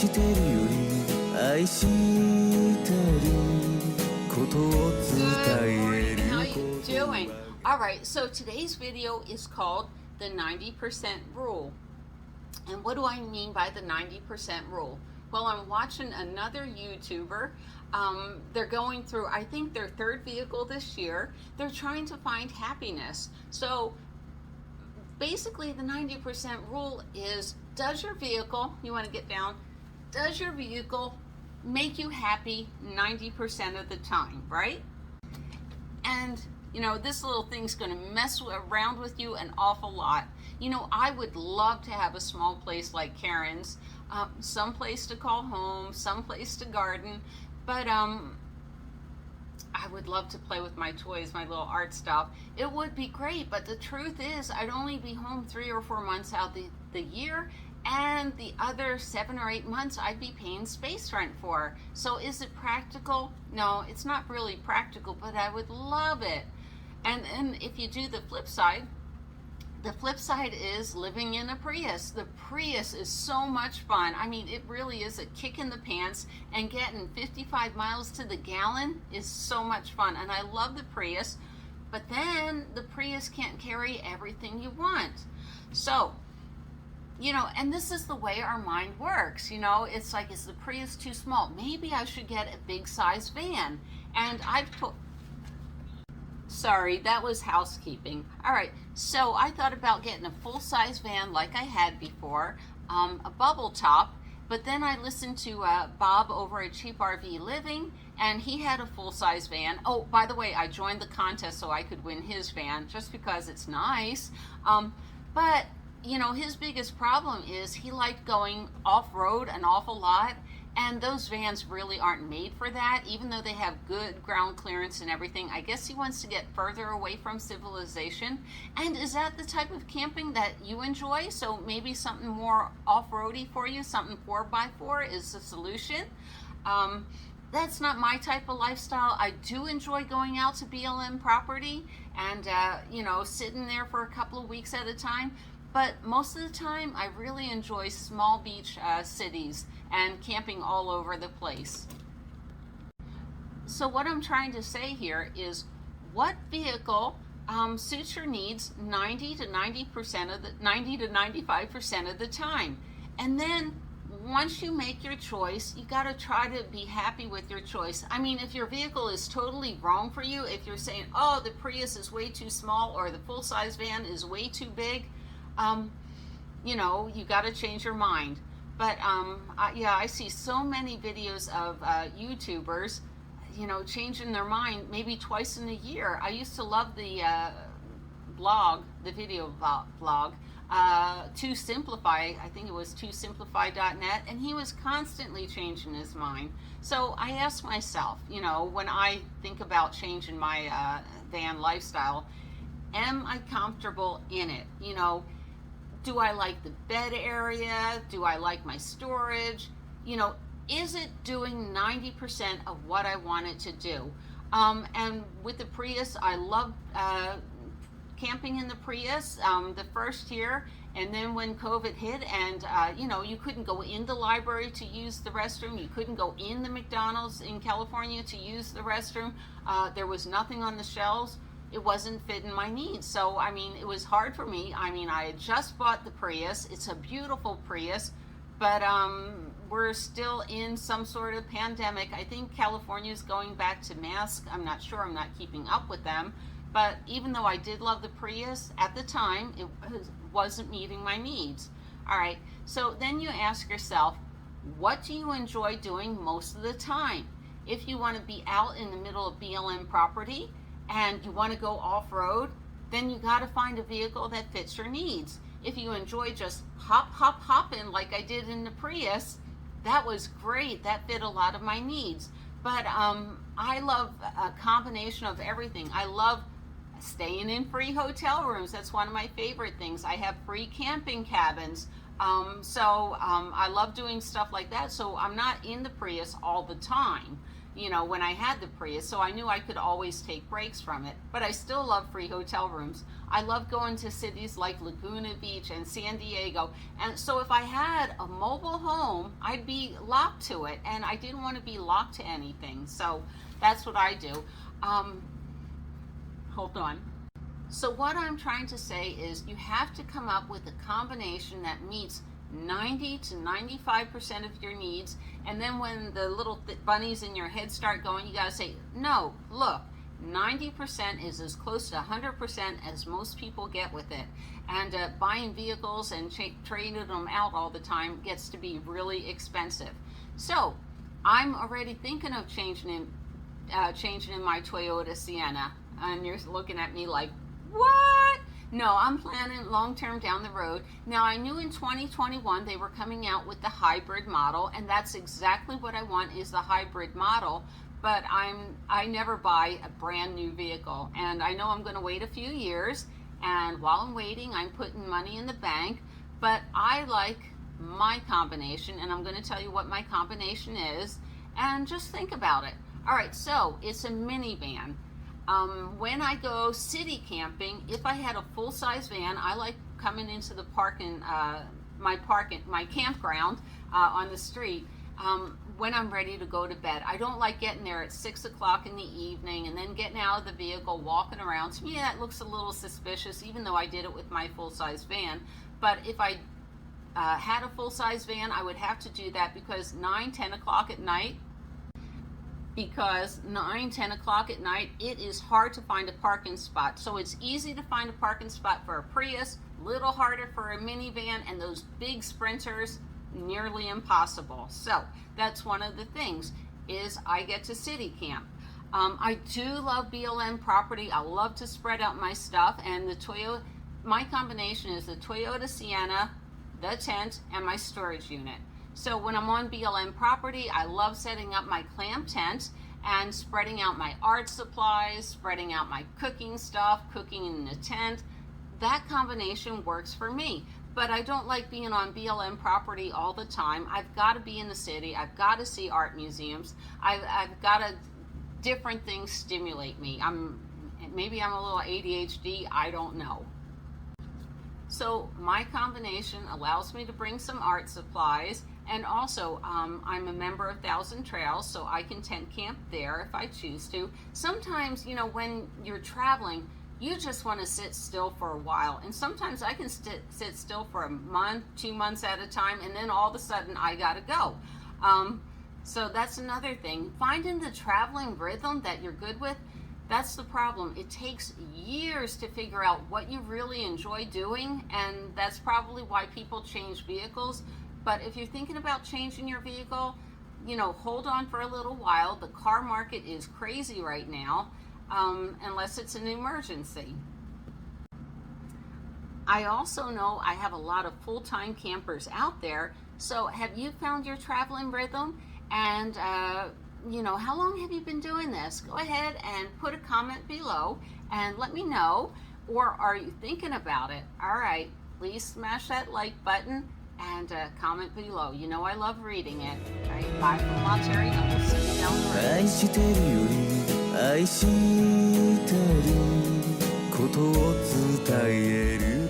してるより愛してることを伝える How you doing? Alright, so today's video is called the 90% rule. And what do I mean by the 90% rule? Well, I'm watching another YouTuber. They're going through, I think, their third vehicle this year. They're trying to find happiness. So basically the 90% rule is, does your vehicle, you want to get down, does your vehicle make you happy 90% of the time, right? And you know, this little thing's going to mess around with you an awful lot. You know, I would love to have a small place like Karen's, some place to call home, some place to garden, but I would love to play with my toys, my little art stuff. It would be great, but the truth is I'd only be home 3 or 4 months out the year, and the other 7 or 8 months I'd be paying space rent for. So is it practical? No, it's not really practical, but I would love it. And if you do the flip side is living in a Prius. The Prius is so much fun. I mean, it really is a kick in the pants, and getting 55 miles to the gallon is so much fun. And I love the Prius, but then the Prius can't carry everything you want. So, you know, and this is the way our mind works. You know, it's like, is the Prius too small? Maybe I should get a big size van. And sorry, that was housekeeping. All right, so I thought about getting a full-size van like I had before, a bubble top, but then I listened to Bob over at Cheap RV Living, and he had a full-size van. Oh, by the way, I joined the contest so I could win his van just because it's nice. But, you know, his biggest problem is he liked going off-road an awful lot, and those vans really aren't made for that, even though they have good ground clearance and everything. I guess he wants to get further away from civilization. And is that the type of camping that you enjoy? So maybe something more off-roady for you, something 4x4 is the solution. That's not my type of lifestyle. I do enjoy going out to BLM property and, you know, sitting there for a couple of weeks at a time. But most of the time, I really enjoy small beach cities and camping all over the place. So what I'm trying to say here is, what vehicle suits your needs 90 to 95% of the time? And then once you make your choice, you got to try to be happy with your choice. I mean, if your vehicle is totally wrong for you, if you're saying, oh, the Prius is way too small or the full-size van is way too big, you know, you got to change your mind. But yeah, I see so many videos of YouTubers, you know, changing their mind maybe twice in a year. I used to love the video blog, To Simplify. I think it was tosimplify.net, and he was constantly changing his mind. So I asked myself, you know, when I think about changing my van lifestyle, am I comfortable in it? You know, do I like the bed area? Do I like my storage? You know, is it doing 90% of what I want it to do? And with the Prius, I love camping in the Prius the first year, and then when COVID hit and, you know, you couldn't go in the library to use the restroom, you couldn't go in the McDonald's in California to use the restroom, there was nothing on the shelves. It wasn't fitting my needs. So, I mean, it was hard for me. I mean, I had just bought the Prius. It's a beautiful Prius, but we're still in some sort of pandemic. I think California is going back to masks. I'm not sure. I'm not keeping up with them. But even though I did love the Prius, at the time, it wasn't meeting my needs. All right. So then you ask yourself, what do you enjoy doing most of the time? If you want to be out in the middle of BLM property, and you want to go off-road, then you got to find a vehicle that fits your needs. If you enjoy just hopping like I did in the Prius, that was great. That fit a lot of my needs. But I love a combination of everything. I love staying in free hotel rooms. That's one of my favorite things. I have free camping cabins. I love doing stuff like that. So I'm not in the Prius all the time. you know, when I had the Prius, so I knew I could always take breaks from it. But I still love free hotel rooms. I love going to cities like Laguna Beach and San Diego. And so if I had a mobile home, I'd be locked to it, and I didn't want to be locked to anything. So that's what I do. Hold on. So what I'm trying to say is you have to come up with a combination that meets 90 to 95% of your needs, and then when the little bunnies in your head start going, you got to say, no, look, 90% is as close to 100% as most people get with it. And buying vehicles and trading them out all the time gets to be really expensive. So I'm already thinking of changing in my Toyota Sienna, and you're looking at me like, what? No, I'm planning long-term down the road. Now, I knew in 2021 they were coming out with the hybrid model, and that's exactly what I want, is the hybrid model. But I never buy a brand new vehicle, and I know I'm going to wait a few years, and while I'm waiting, I'm putting money in the bank. But I like my combination, and I'm going to tell you what my combination is, and just think about it. All right, so it's a minivan. When I go city camping, if I had a full-size van, I like coming into the my campground on the street when I'm ready to go to bed. I don't like getting there at 6 o'clock in the evening and then getting out of the vehicle, walking around. To me, that looks a little suspicious, even though I did it with my full-size van. But if I had a full-size van, I would have to do that because 10 o'clock at night, it is hard to find a parking spot. So it's easy to find a parking spot for a Prius, little harder for a minivan, and those big Sprinters, nearly impossible. So that's one of the things, is I get to city camp. I do love BLM property. I love to spread out my stuff, and my combination is the Toyota Sienna, the tent, and my storage unit. So when I'm on BLM property, I love setting up my clam tent and spreading out my art supplies, spreading out my cooking stuff, cooking in the tent. That combination works for me. But I don't like being on BLM property all the time. I've got to be in the city. I've got to see art museums. I've got to, different things stimulate me. Maybe I'm a little ADHD, I don't know. So my combination allows me to bring some art supplies, and also I'm a member of Thousand Trails, so I can tent camp there if I choose to. Sometimes, when you're traveling, you just want to sit still for a while, and sometimes I can sit still for a month, 2 months at a time, and then all of a sudden I gotta go. So that's another thing. Finding the traveling rhythm that you're good with, that's the problem. It takes years to figure out what you really enjoy doing, and that's probably why people change vehicles. But if you're thinking about changing your vehicle, hold on for a little while. The car market is crazy right now, unless it's an emergency. I also know I have a lot of full-time campers out there. So have you found your traveling rhythm? And how long have you been doing this? Go ahead and put a comment below and let me know. Or are you thinking about it? All right, please smash that like button and comment below. I love reading it. All right, bye from Terry, and we'll see you down the road. 愛してるより愛してることを伝える